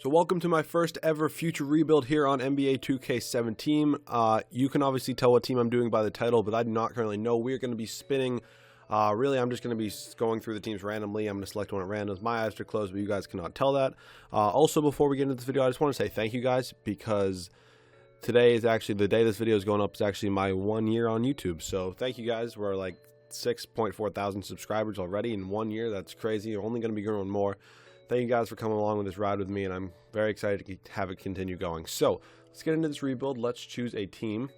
So welcome to my first ever future rebuild here on NBA 2K17. You can obviously tell what team I'm doing by the title, but I do not currently know. We're going to be spinning. Really, I'm just going to be going through the teams randomly. I'm going to select one at random. My eyes are closed, but you guys cannot tell that. Also, before we get into this video, I just want to say thank you guys, because today is actually the day this video is going up. Is actually my 1 year on YouTube. So thank you guys. We're like 6.4 thousand subscribers already in 1 year. That's crazy. You're only going to be growing more. Thank you guys for coming along with this ride with me, and I'm very excited to have it continue going. So let's get into this rebuild. Let's choose a team.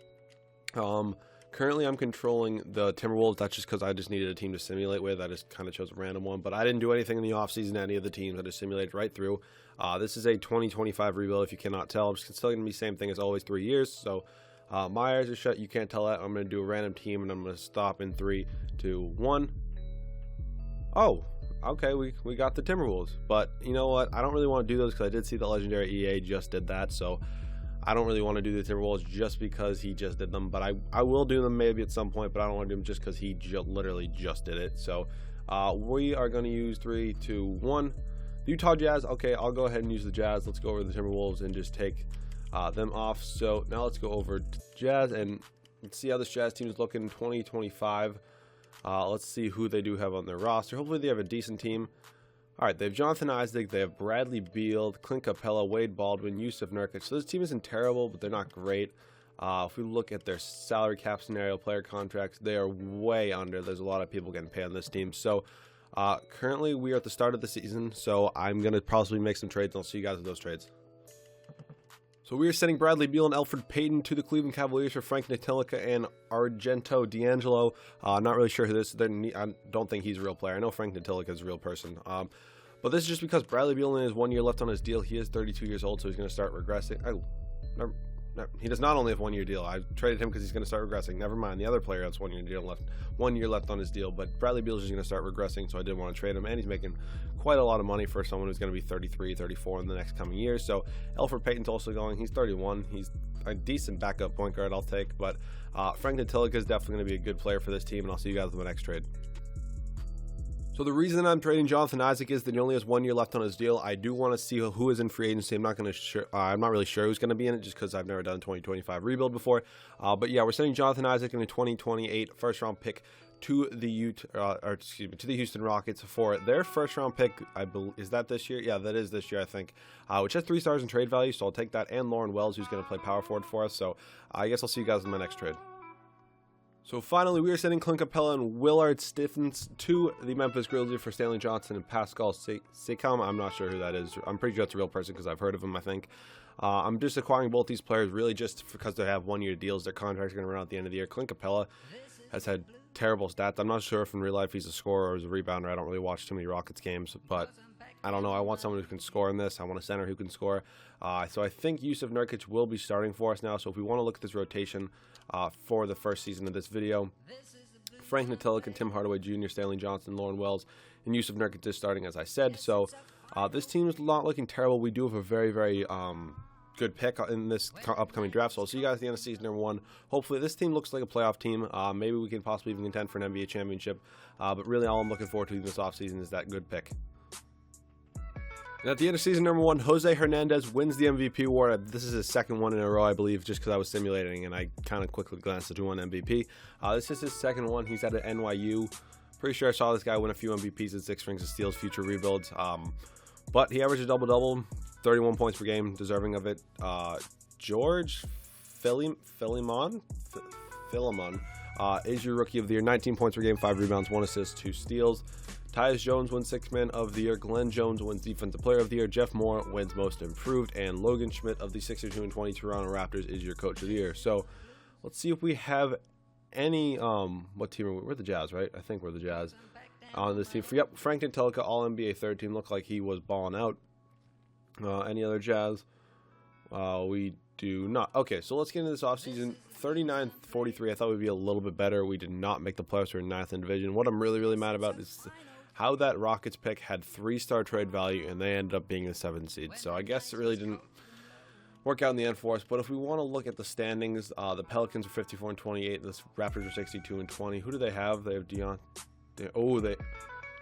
Currently I'm controlling the Timberwolves. That's just because I just needed a team to simulate with. I just kind of chose a random one, but I didn't do anything in the offseason, any of the teams. I just simulated right through. This is a 2025 rebuild, if you cannot tell. It's still going to be the same thing as always, 3 years. So my eyes are shut. You can't tell that. I'm going to do a random team, and I'm going to stop in 3, 2, 1. Oh, okay, we got the Timberwolves. But you know what? I don't really want to do those because I did see the legendary EA just did that. So I don't really want to do the Timberwolves just because he just did them. But I will do them maybe at some point, but I don't want to do them just because he literally just did it. So we are going to use 3, 2, 1. The Utah Jazz. Okay, I'll go ahead and use the Jazz. Let's go over the Timberwolves and just take them off. So now let's go over to Jazz and let's see how this Jazz team is looking in 2025. Let's see who they do have on their roster. Hopefully they have a decent team. All right, they have Jonathan Isaac, they have Bradley Beal, Clint Capella, Wade Baldwin, Yusuf Nurkic. So this team isn't terrible, but they're not great. If we look at their salary cap scenario, player contracts, they are way under. There's a lot of people getting paid on this team. So currently we are at the start of the season, so I'm going to possibly make some trades, and I'll see you guys with those trades. So we are sending Bradley Beal and Elfrid Payton to the Cleveland Cavaliers for Frank Ntilikina and Argento D'Angelo. Not really sure who this is. I don't think he's a real player. I know Frank Ntilikina is a real person. But this is just because Bradley Beal has 1 year left on his deal. He is 32 years old, so he's going to start regressing. He does not only have 1 year deal. I traded him because he's going to start regressing. Never mind. The other player has 1 year deal left. 1 year left on his deal, but Bradley Beal is just going to start regressing, so I didn't want to trade him, and he's making quite a lot of money for someone who's going to be 33, 34 in the next coming years. So Elfrid Payton's also going. He's 31. He's a decent backup point guard I'll take, but Frank Ntilikina is definitely going to be a good player for this team, and I'll see you guys in the next trade. So the reason I'm trading Jonathan Isaac is that he only has 1 year left on his deal. I do want to see who is in free agency. I'm not really sure who's going to be in it, just because I've never done 2025 rebuild before. But yeah, we're sending Jonathan Isaac in a 2028 first round pick to the to the Houston Rockets for their first round pick. I believe, is that this year? Yeah, that is this year, I think. Which has 3 stars in trade value, so I'll take that, and Lauren Wells, who's going to play power forward for us. So I guess I'll see you guys in my next trade. So finally, we are sending Clint Capella and Willard Stiffens to the Memphis Grizzlies for Stanley Johnson and Pascal Siakam. I'm not sure who that is. I'm pretty sure that's a real person because I've heard of him, I think. I'm just acquiring both these players really just because they have 1 year deals. Their contracts are going to run out at the end of the year. Clint Capella has had terrible stats. I'm not sure if in real life he's a scorer or is a rebounder. I don't really watch too many Rockets games, but I don't know. I want someone who can score in this. I want a center who can score. So I think Yusuf Nurkic will be starting for us now. So if we want to look at this rotation for the first season of this video, Frank Ntilikina, Tim Hardaway Jr., Stanley Johnson, Lauren Wells, and Yusuf Nurkic is starting, as I said. So this team is not looking terrible. We do have a very, very good pick in this upcoming draft. So I'll see you guys at the end of season number 1. Hopefully this team looks like a playoff team. Maybe we can possibly even contend for an NBA championship. But really all I'm looking forward to this offseason is that good pick. And at the end of season number 1, Jose Hernandez wins the MVP award. This is his second one in a row, I believe, just because I was simulating and I kind of quickly glanced at who won MVP. This is his second one. He's at NYU. Pretty sure I saw this guy win a few MVPs and 6 rings of steals, future rebuilds. But he averaged a double-double, 31 points per game, deserving of it. George Philemon is your rookie of the year, 19 points per game, 5 rebounds, 1 assist, 2 steals. Tyus Jones wins 6th man of the year. Glenn Jones wins defensive player of the year. Jeff Moore wins most improved. And Logan Schmidt of the 62 and 20 Toronto Raptors is your coach of the year. So let's see if we have any, what team are we? We're the Jazz, right? I think we're the Jazz on this team. Yep, Frank Ntilikina, all NBA third team. Looked like he was balling out. Any other Jazz? We do not. Okay, so let's get into this offseason. 39-43. I thought we'd be a little bit better. We did not make the playoffs. We're in 9th in division. What I'm really, really mad about is how that Rockets pick had 3-star trade value and they ended up being the 7th seed. So I guess it really didn't work out in the end for us. But if we want to look at the standings, the Pelicans are 54 and 28. The Raptors are 62 and 20. Who do they have? They have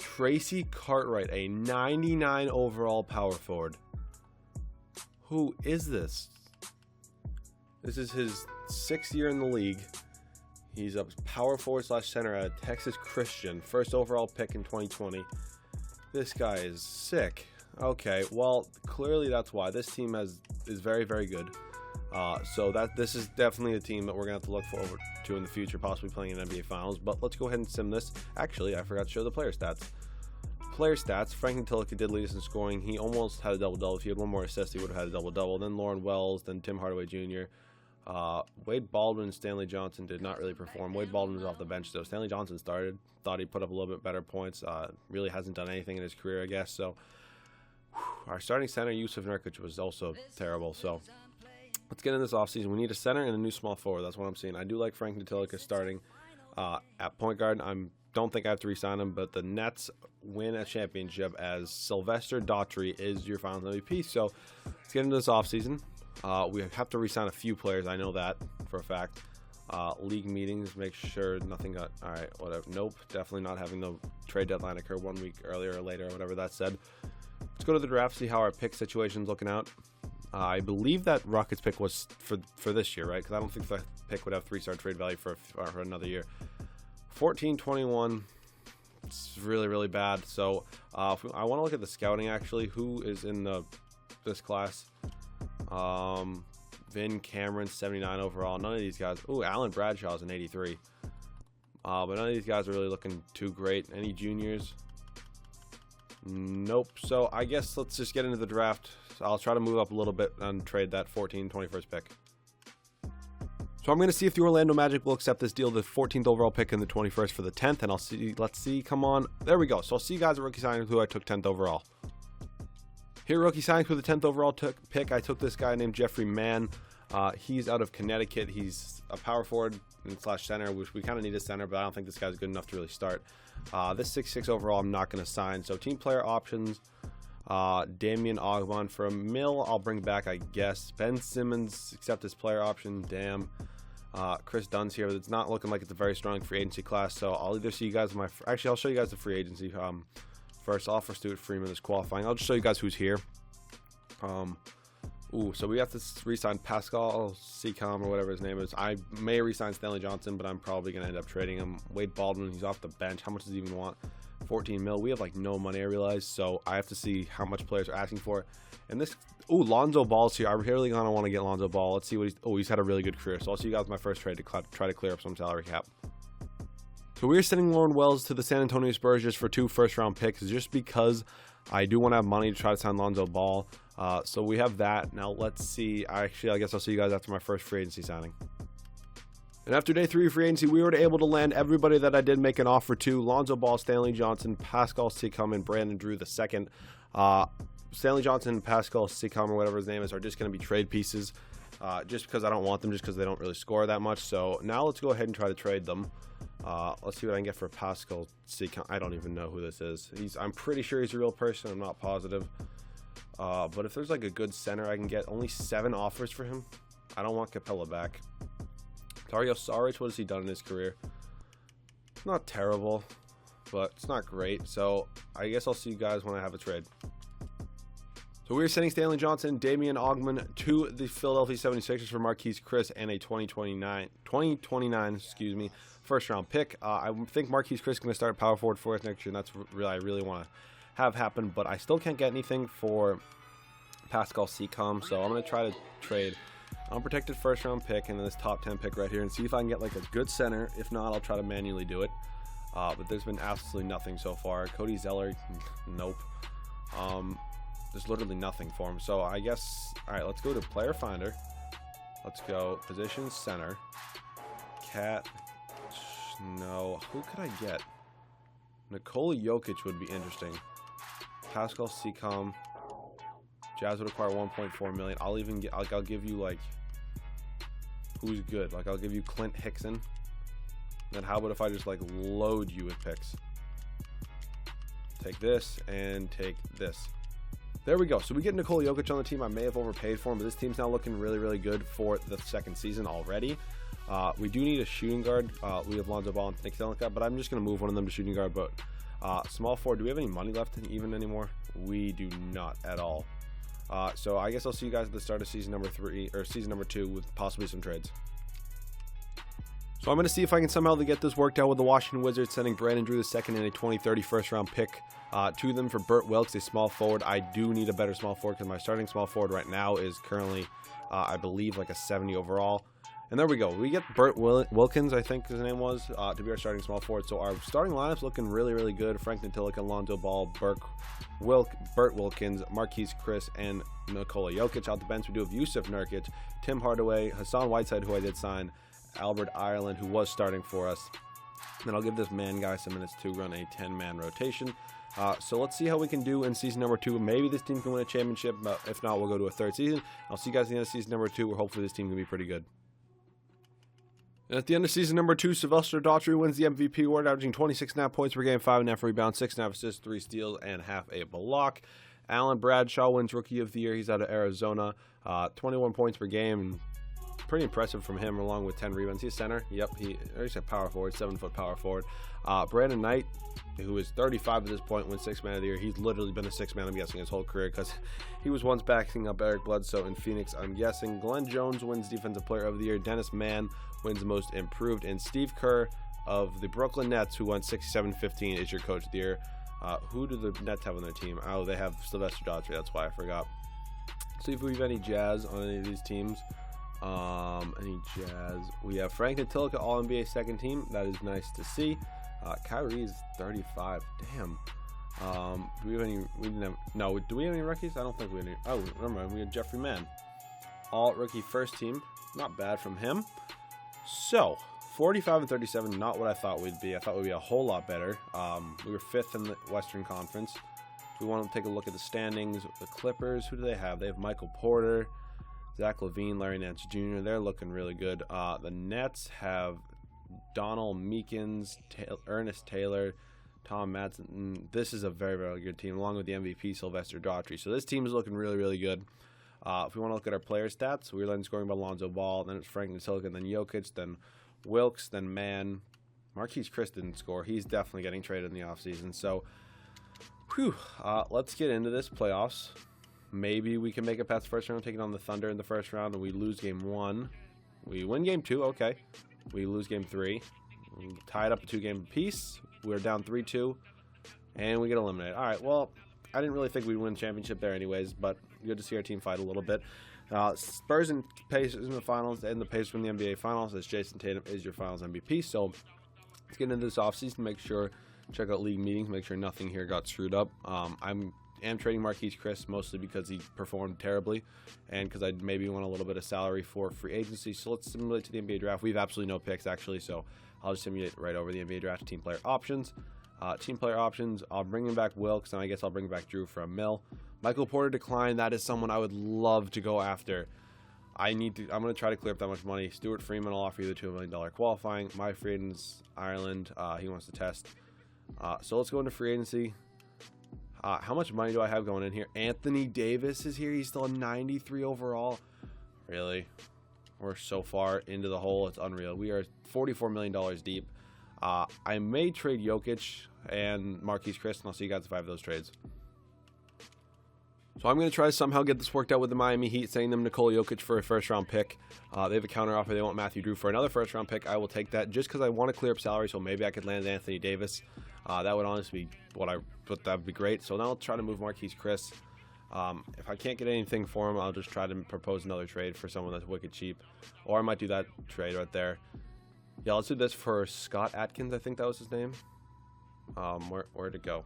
Tracy Cartwright, a 99 overall power forward. Who is this? This is his 6th year in the league. He's a power forward / center at Texas Christian. First overall pick in 2020. This guy is sick. Okay, well, clearly that's why. This team is very, very good. So this is definitely a team that we're going to have to look forward to in the future, possibly playing in NBA Finals. But let's go ahead and sim this. Actually, I forgot to show the player stats. Player stats, Franklin Tilica did lead us in scoring. He almost had a double-double. If he had one more assist, he would have had a double-double. Then Lauren Wells, then Tim Hardaway Jr. Wade Baldwin and Stanley Johnson did not really perform. Wade Baldwin was off the bench, though. Stanley Johnson started. Thought he put up a little bit better points. Really hasn't done anything in his career, I guess. So our starting center, Yusuf Nurkic, was also terrible. So let's get in this offseason. We need a center and a new small forward. That's what I'm seeing. I do like Franklin Tilica starting at point guard. Don't think I have to re-sign him, but the Nets win a championship as Sylvester Daughtry is your Finals MVP. So let's get into this offseason. We have to re-sign a few players. I know that for a fact. League meetings, make sure nothing got... All right, whatever. Nope, definitely not having the trade deadline occur 1 week earlier or later, or whatever that said. Let's go to the draft, see how our pick situation's looking out. I believe that Rockets pick was for this year, right? Because I don't think the pick would have 3-star trade value for another year. 14-21, it's really, really bad. So I want to look at the scouting, actually. Who is in this class? Vin Cameron, 79 overall. None of these guys. Ooh, Alan Bradshaw's an 83. But none of these guys are really looking too great. Any juniors? Nope. So I guess let's just get into the draft. So I'll try to move up a little bit and trade that 21st pick. So I'm going to see if the Orlando Magic will accept this deal, the 14th overall pick and the 21st for the 10th, and I'll see. Let's see. Come on. There we go. So I'll see you guys at rookie signings who I took 10th overall. Here, rookie signings for the 10th overall pick. I took this guy named Jeffrey Mann. He's out of Connecticut. He's a power forward / center, which we kind of need a center, but I don't think this guy's good enough to really start. This 6'6" overall, I'm not going to sign. So team player options. Damian Ogban for a mil, I'll bring back, I guess. Ben Simmons, accept his player option. Damn. Chris Dunn's here, but it's not looking like it's a very strong free agency class. So I'll either see you guys in my... Actually, I'll show you guys the free agency. First, offer Stuart Freeman is qualifying. I'll just show you guys who's here. So we have to re-sign Pascal Siakam or whatever his name is. I may re-sign Stanley Johnson, but I'm probably going to end up trading him. Wade Baldwin, he's off the bench. How much does he even want? 14 mil. We have like no money, I realize, so I have to see how much players are asking for. And this, Lonzo Ball's here. I really gonna want to get Lonzo Ball. Let's see what he's had a really good career. So I'll see you guys in my first trade to try to clear up some salary cap. So we're sending Lauren Wells to the San Antonio Spurs just for 2 first-round picks, just because I do want to have money to try to sign Lonzo Ball. So we have that. Now let's see. I guess I'll see you guys after my first free agency signing. And after day 3 of free agency, we were able to land everybody that I did make an offer to. Lonzo Ball, Stanley Johnson, Pascal Siakam, and Brandon Drew II. Stanley Johnson, Pascal Siakam, or whatever his name is, are just going to be trade pieces. Just because I don't want them, just because they don't really score that much. So now let's go ahead and try to trade them. Let's see what I can get for Pascal Siakam. I don't even know who this is. I'm pretty sure he's a real person. I'm not positive. But if there's like a good center I can get, only 7 offers for him. I don't want Capella back. Dario Saric, what has he done in his career? Not terrible, but it's not great. So I guess I'll see you guys when I have a trade. So we're sending Stanley Johnson and Damian Ogban to the Philadelphia 76ers for Marquise Chris and a 2029 first round pick. I think Marquise Chris is going to start power forward for us next year, and that's really I really want to have happen. But I still can't get anything for Pascal Siakam, so I'm going to try to trade unprotected first round pick and then this top 10 pick right here and see if I can get like a good center. If not, I'll try to manually do it. But there's been absolutely nothing so far. Cody Zeller, nope. There's literally nothing for him. So I guess, all right, let's go to player finder. Let's go position center. Cat, no. Who could I get? Nikola Jokic would be interesting. Pascal Siakam. Jazz would acquire 1.4 million. I'll even get. I'll give you like who's good. Like I'll give you Clint Hickson. Then how about if I just like load you with picks? Take this and take this. There we go. So we get Nikola Jokic on the team. I may have overpaid for him, but this team's now looking really, really good for the second season already. We do need a shooting guard. We have Lonzo Ball and Nick Tilica, but I'm just going to move one of them to shooting guard. But small forward, do we have any money left even anymore? We do not at all. So I guess I'll see you guys at the start of season number 3 or season number 2 with possibly some trades. So I'm going to see if I can somehow get this worked out with the Washington Wizards, sending Brandon Drew II and a 2030 first-round pick to them for Burt Wilkes, a small forward. I do need a better small forward because my starting small forward right now is currently, I believe, like a 70 overall. And there we go. We get Burt Wilkins, I think his name was, to be our starting small forward. So our starting lineup's looking really, really good. Frank Ntilikina, Alonzo Ball, Burt Wilkins, Marquise Chris, and Nikola Jokic. Out the bench, we do have Yusuf Nurkic, Tim Hardaway, Hassan Whiteside, who I did sign, Albert Ireland, who was starting for us. Then I'll give this man guy some minutes to run a 10-man rotation. So let's see how we can do in season number 2. Maybe this team can win a championship, but if not, we'll go to a third season. I'll see you guys at the end of season number 2, where hopefully this team can be pretty good. And at the end of season number 2, Sylvester Daughtry wins the MVP award, averaging 26.5 points per game, 5.5 rebounds, 6.5 assists, 3 steals, and half a block. Alan Bradshaw wins Rookie of the Year. He's out of Arizona, 21 points per game, and pretty impressive from him, along with 10 rebounds. He's center. Yep, he's a power forward, 7-foot power forward. Brandon Knight, who is 35 at this point, wins 6th man of the year. He's literally been a 6th man, I'm guessing, his whole career, because he was once backing up Eric Bledsoe in Phoenix, I'm guessing. Glenn Jones wins Defensive Player of the Year. Dennis Mann wins Most Improved. And Steve Kerr of the Brooklyn Nets, who won 67-15, is your Coach of the Year. Who do the Nets have on their team? Oh, they have Sylvester Daughtry. That's why I forgot. See if we have any Jazz on any of these teams. Any Jazz? We have Frank Ntilikina, All-NBA second team. That is nice to see. Kyrie is 35. Damn. Do we have any? We didn't have. No. Do we have any rookies? I don't think we have any. Oh, never mind. We have Jeffrey Mann, all rookie first team. Not bad from him. So 45 and 37. Not what I thought we'd be. I thought we'd be a whole lot better. We were 5th in the Western Conference. We want to take a look at the standings. The Clippers. Who do they have? They have Michael Porter, Zach LaVine, Larry Nance Jr. They're looking really good. The Nets have Donald Meekins, Ernest Taylor, Tom Madsen. This is a very, very good team, along with the MVP, Sylvester Daughtry. So this team is looking really, really good. If we want to look at our player stats, we were then scoring by Alonzo Ball, then it's Frank Ntilikina, then Jokic, then Wilkes, then Mann. Marquise Chris didn't score. He's definitely getting traded in the offseason. So, let's get into this playoffs. Maybe we can make it past the first round, taking on the Thunder in the first round, and we lose game 1. We win game 2, okay. We lose game 3. We tie it up a 2-game apiece. We're down 3-2, and we get eliminated. All right, well, I didn't really think we'd win the championship there anyways, but good to see our team fight a little bit. Spurs and Pacers in the finals, and the Pacers from the NBA Finals, as Jason Tatum is your Finals MVP. So let's get into this offseason, make sure, check out league meetings, make sure nothing here got screwed up. I'm trading Marquise Chris mostly because he performed terribly and because I maybe want a little bit of salary for free agency. So let's simulate to the NBA draft. We have absolutely no picks, actually, so I'll just simulate right over the NBA draft to team player options. Team player options, I'll bring him back Wilkes, and I guess I'll bring back Drew for a mil. Michael Porter declined. That is someone I would love to go after. I'm going to try to clear up that much money. Stuart Freeman, I'll offer you the $2 million qualifying. My free agent's Ireland. He wants to test. So let's go into free agency. How much money do I have going in here? Anthony Davis is here. He's still a 93 overall. Really? We're so far into the hole. It's unreal. We are $44 million deep. I may trade Jokic and Marquise Chris, and I'll see you guys if I have those trades. So I'm going to try to somehow get this worked out with the Miami Heat, sending them Nikola Jokic for a first-round pick. They have a counter offer. They want Matthew Drew for another first-round pick. I will take that just because I want to clear up salary, so maybe I could land Anthony Davis. That would honestly be that would be great. So now I'll try to move Marquise Chris. If I can't get anything for him, I'll just try to propose another trade for someone that's wicked cheap. Or I might do that trade right there. Yeah, let's do this for Scott Atkins. I think that was his name. Where'd it go?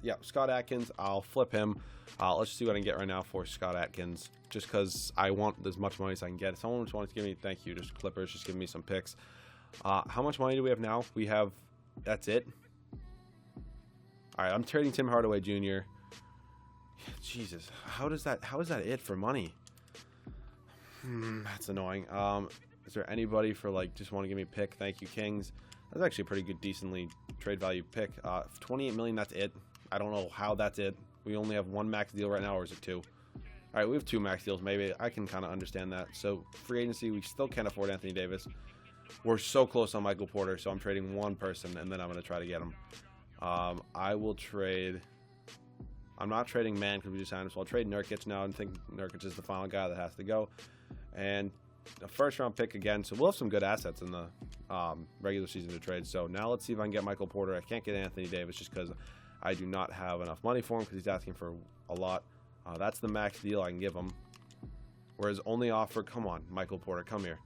Yeah, Scott Atkins. I'll flip him. Let's see what I can get right now for Scott Atkins, just because I want as much money as I can get. If someone just wants to give me, thank you, just Clippers, just give me some picks. How much money do we have now? We have, that's it. All right, I'm trading Tim Hardaway Jr. Jesus, how is that it for money? That's annoying. Is there anybody for just want to give me a pick? Thank you, Kings. That's actually a pretty good, decently trade value pick. 28 million, that's it. I don't know how that's it. We only have one max deal right now, or is it 2? All right, we have 2 max deals. Maybe I can kind of understand that. So free agency, we still can't afford Anthony Davis. We're so close on Michael Porter, so I'm trading one person, and then I'm going to try to get him. I will trade I'm not trading Man because we just signed him, so I'll trade Nurkic now and think Nurkic is the final guy that has to go. And a first-round pick again, so we'll have some good assets in the regular season to trade. So now let's see if I can get Michael Porter. I can't get Anthony Davis just because I do not have enough money for him because he's asking for a lot. That's the max deal I can give him. Whereas only offer, come on, Michael Porter, come here.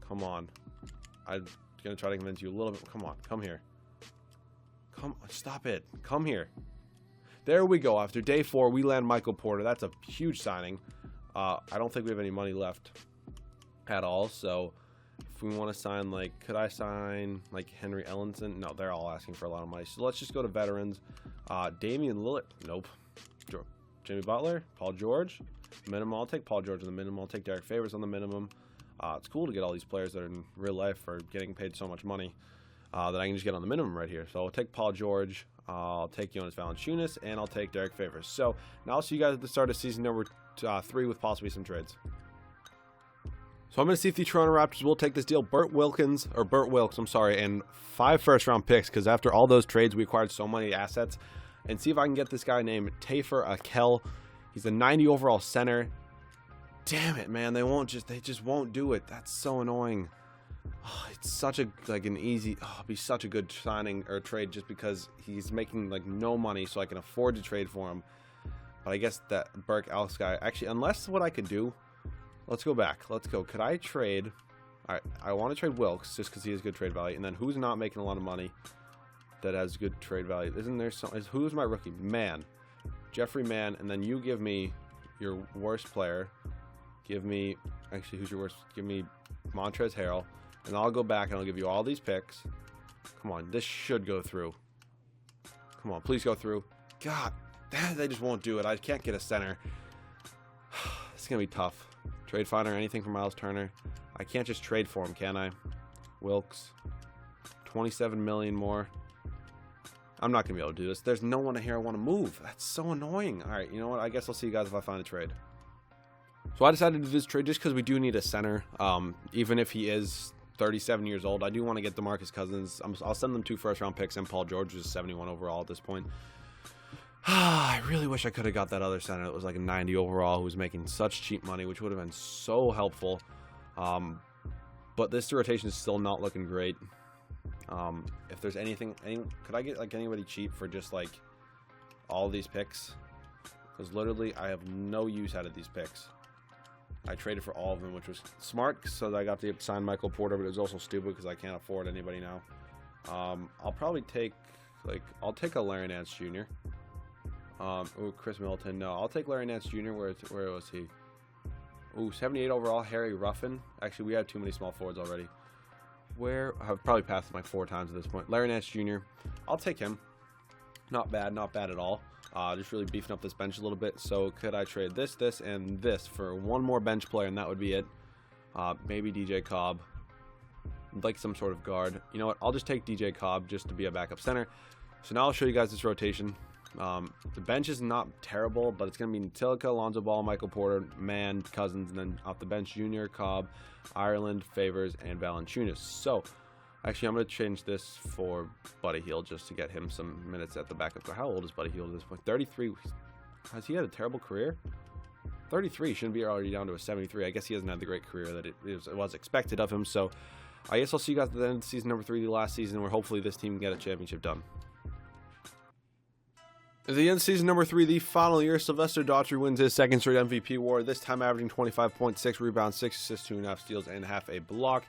Come on. I'm going to try to convince you a little bit. Come on, come here. Come on, stop it. Come here. There we go. After day 4, we land Michael Porter. That's a huge signing. I don't think we have any money left at all. So if we want to sign, like, could I sign, like, Henry Ellenson? No, they're all asking for a lot of money. So let's just go to veterans. Damian Lillard. Nope. Jimmy Butler. Paul George. Minimum. I'll take Paul George on the minimum. I'll take Derek Favors on the minimum. It's cool to get all these players that are in real life are getting paid so much money that I can just get on the minimum right here. So I'll take Paul George. I'll take Jonas Valanciunas, and I'll take Derek Favors. So now I'll see you guys at the start of season number 3 with possibly some trades. So I'm going to see if the Toronto Raptors will take this deal. Burt Wilks, I'm sorry, and 5 first-round picks, because after all those trades, we acquired so many assets. And see if I can get this guy named Tafer Akel. He's a 90 overall center. Damn it, man! They just won't do it. That's so annoying. Oh, it's such a an easy. Oh, it'd be such a good signing or trade just because he's making like no money, so I can afford to trade for him. But I guess that Burke Elks guy actually, unless what I could do. Let's go back. Let's go. Could I trade? All right, I want to trade Wilkes just because he has good trade value, and then who's not making a lot of money that has good trade value? Isn't there some? Who's my rookie? Man, Jeffrey Mann, and then you give me your worst player. Give me, actually, who's your worst? Give me Montrezl Harrell, and I'll go back and I'll give you all these picks. Come on, this should go through. Come on, please go through. God, they just won't do it. I can't get a center. It's gonna be tough. Trade finder, anything for Miles Turner. I can't just trade for him, can I? Wilkes, 27 million more. I'm not gonna be able to do this. There's no one here I want to move. That's so annoying. All right, you know what? I guess I'll see you guys if I find a trade. So I decided to do this trade just because we do need a center. Even if he is 37 years old, I do want to get DeMarcus Cousins. I'll send them 2 first-round picks and Paul George, who's 71 overall at this point. I really wish I could have got that other center that was like a 90 overall who was making such cheap money, which would have been so helpful. But this rotation is still not looking great. If there's anything, could I get like anybody cheap for just like all these picks? Because literally I have no use out of these picks. I traded for all of them, which was smart, so that I got to sign Michael Porter, but it was also stupid because I can't afford anybody now. I'll probably take, I'll take a Larry Nance Jr. Ooh, Chris Middleton. No, I'll take Larry Nance Jr. Where was he? Ooh, 78 overall, Harry Ruffin. Actually, we have too many small forwards already. I've probably passed him like 4 times at this point. Larry Nance Jr. I'll take him. Not bad at all. Just really beefing up this bench a little bit. So could I trade this, and this for one more bench player, and that would be it. Maybe DJ Cobb, like some sort of guard. You know what? I'll just take DJ Cobb just to be a backup center. So now I'll show you guys this rotation. The bench is not terrible, but it's going to be Tilica, Lonzo Ball, Michael Porter, Mann, Cousins, and then off the bench, Junior, Cobb, Ireland, Favors, and Valanciunas. So actually, I'm going to change this for Buddy Hield just to get him some minutes at the backup. How old is Buddy Hield at this point? 33. Has he had a terrible career? 33. Shouldn't be already down to a 73. I guess he hasn't had the great career that it was expected of him. So I guess I'll see you guys at the end of season number 3, the last season, where hopefully this team can get a championship done. At the end of season number 3, the final year, Sylvester Daughtry wins his 2nd straight MVP award, this time averaging 25.6 rebounds, 6 assists, 2.5 steals, and half a block.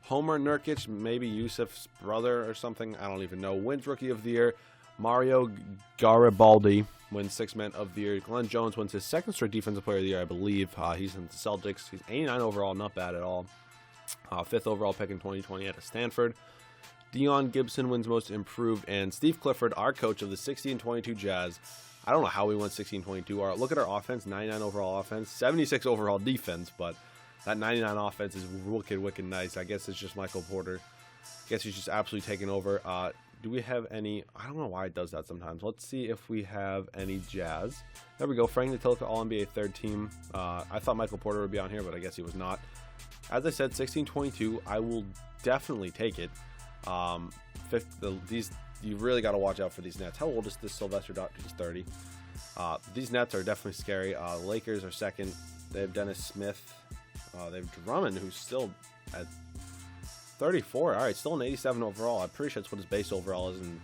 Homer Nurkic, maybe Yusuf's brother or something, I don't even know, wins Rookie of the Year. Mario Garibaldi wins 6th Man of the Year. Glenn Jones wins his 2nd straight Defensive Player of the Year, I believe. He's in the Celtics. He's 89 overall, not bad at all. 5th overall pick in 2020 at Stanford. Dion Gibson wins Most Improved, and Steve Clifford, our coach of the 16-22 Jazz. I don't know how we won 16-22. Look at our offense, 99 overall offense, 76 overall defense, but that 99 offense is wicked nice. I guess it's just Michael Porter. I guess he's just absolutely taking over. Do we have any? I don't know why it does that sometimes. Let's see if we have any Jazz. There we go. Frank Ntilikina, All-NBA 3rd team. I thought Michael Porter would be on here, but I guess he was not. As I said, 16-22. I will definitely take it. You really got to watch out for these Nets. How old is this Sylvester Daughtry? He's 30. These Nets are definitely scary. The Lakers are second. They have Dennis Smith. They have Drummond, who's still at 34. All right, still an 87 overall. I'm pretty sure that's what his base overall is in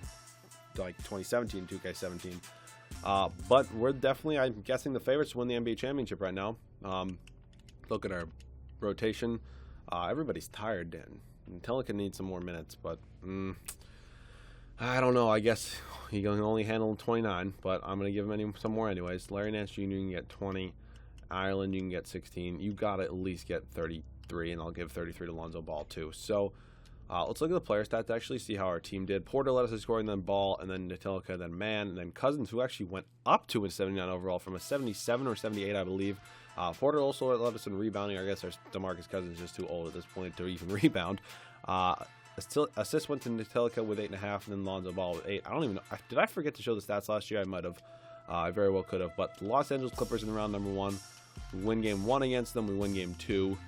like 2017 2K17. But we're definitely, I'm guessing, the favorites to win the NBA championship right now. Look at our rotation. Everybody's tired, Dan. Telica needs some more minutes, but I don't know. I guess he can only handle 29, but I'm going to give him some more anyways. Larry Nance Jr., you can get 20. Ireland, you can get 16. You got to at least get 33, and I'll give 33 to Lonzo Ball too. So let's look at the player stats to actually see how our team did. Porter led us in scoring, then Ball, and then Telica, then Man, and then Cousins, who actually went up to a 79 overall from a 77 or 78, I believe. Porter also led us in rebounding. I guess our DeMarcus Cousins is just too old at this point to even rebound. Assists went to Telica with 8.5, and then Lonzo Ball with 8. I don't even know. Did I forget to show the stats last year? I might have. I very well could have. But the Los Angeles Clippers in round number 1. We win game 1 against them. We win game 2.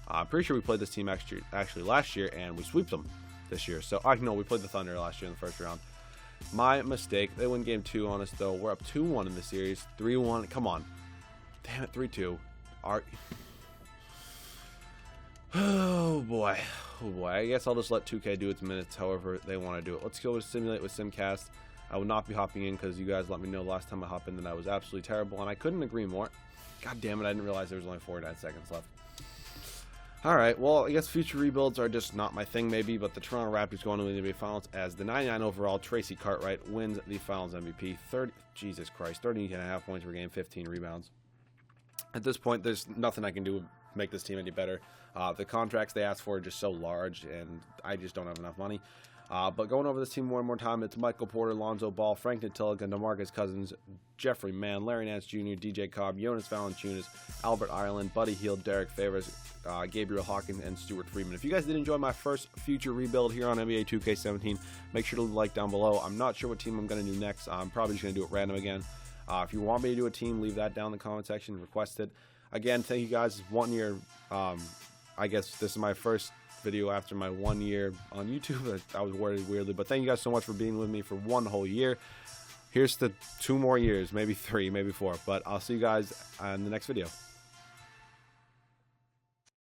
I'm pretty sure we played this team actually last year, and we sweeped them this year. So, no, we played the Thunder last year in the first round. My mistake. They win game 2 on us, though. We're up 2-1 in the series. 3-1. Come on. Damn it, 3-2. Oh boy. Oh boy. I guess I'll just let 2K do its minutes however they want to do it. Let's go with Simulate with Simcast. I will not be hopping in because you guys let me know last time I hopped in that I was absolutely terrible, and I couldn't agree more. God damn it, I didn't realize there was only 49 seconds left. Alright, well, I guess future rebuilds are just not my thing maybe, but the Toronto Raptors go on to the NBA Finals as the 99 overall Tracy Cartwright wins the Finals MVP. 30.5 points per game, 15 rebounds. At this point, there's nothing I can do to make this team any better. The contracts they asked for are just so large, and I just don't have enough money. But going over this team one more time, it's Michael Porter, Lonzo Ball, Frank Telica, DeMarcus Cousins, Jeffrey Mann, Larry Nance Jr., DJ Cobb, Jonas Valanciunas, Albert Ireland, Buddy Hield, Derek Favors, Gabriel Hawkins, and Stuart Freeman. If you guys did enjoy my first future rebuild here on NBA 2K17, make sure to leave a like down below. I'm not sure what team I'm going to do next. I'm probably just going to do it random again. If you want me to do a team, leave that down in the comment section. Request it. Again, thank you guys. 1 year. I guess this is my first video after my 1 year on YouTube. I was worded weirdly, but thank you guys so much for being with me for 1 whole year. Here's to 2 more years, maybe 3, maybe 4. But I'll see you guys in the next video.